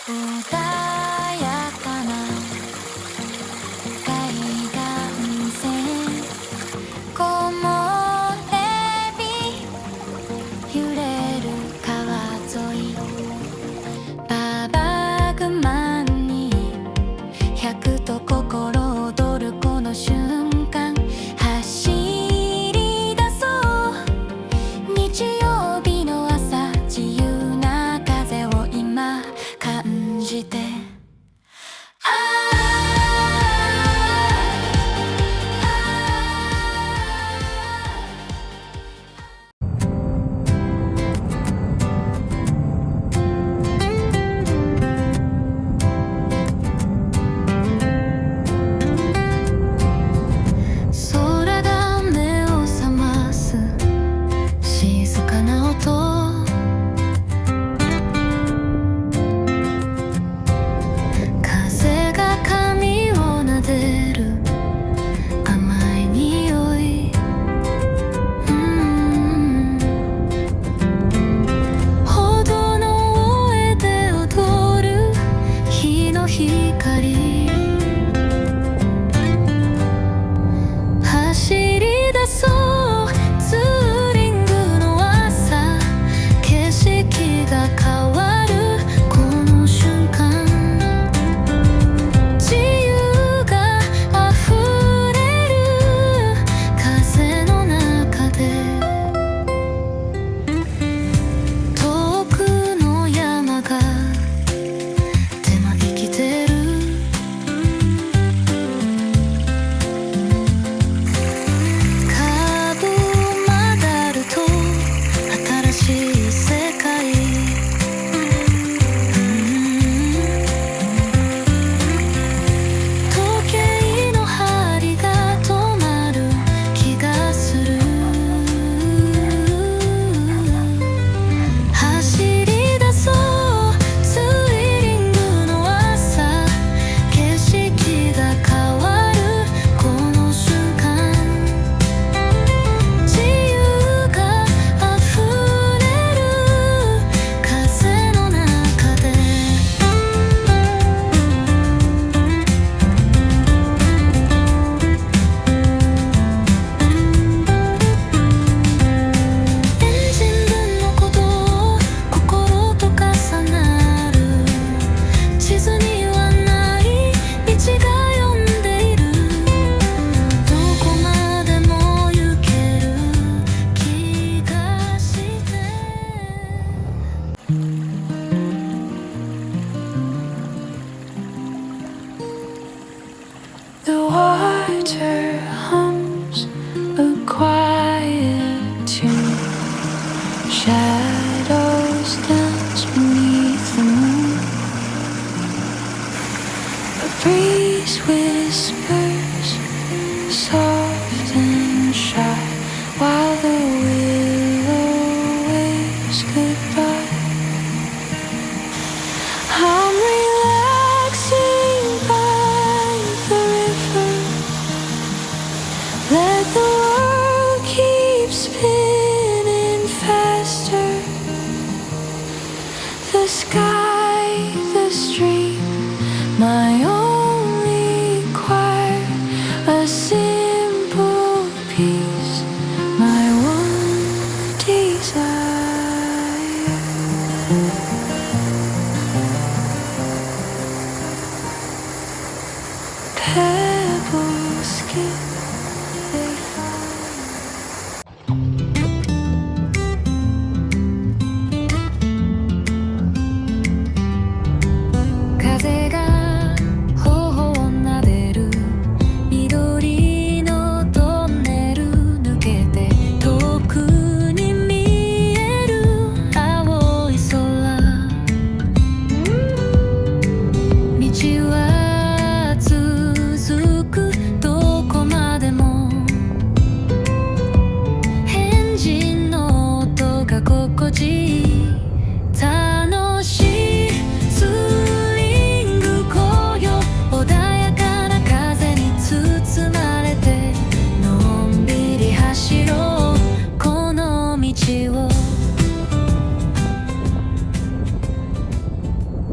穏やかな海岸線木漏れ日揺れる川沿いババグマンに100と心躍るこの瞬間走り出そう日曜日の朝自由な風を今感じて空が目を覚ます静かな音風が髪を撫でる甘い匂い歩道の上で踊る日の光走り出そうツーリングの朝景色が変わるこの瞬間自由が溢れる風の中で遠くの山が手招きてるカーブを曲がると新しい世界時計の針が止まる気がする走り出そうツーリングの朝景色が変わるこの瞬間自由が溢れる風の中でエンジン分の鼓動心と重なる地図にはない道が呼んでいるどこまでも行ける気がして The water hums a quiet tune. Shadows dance beneath the moon. A breeze whispers, soft and shy, while the willow waves goodbye. I'm relaxing by the river. Let the world keep spinning faster. The sky, the stream, my only choir. A simple piece, my one desire. Pebble skip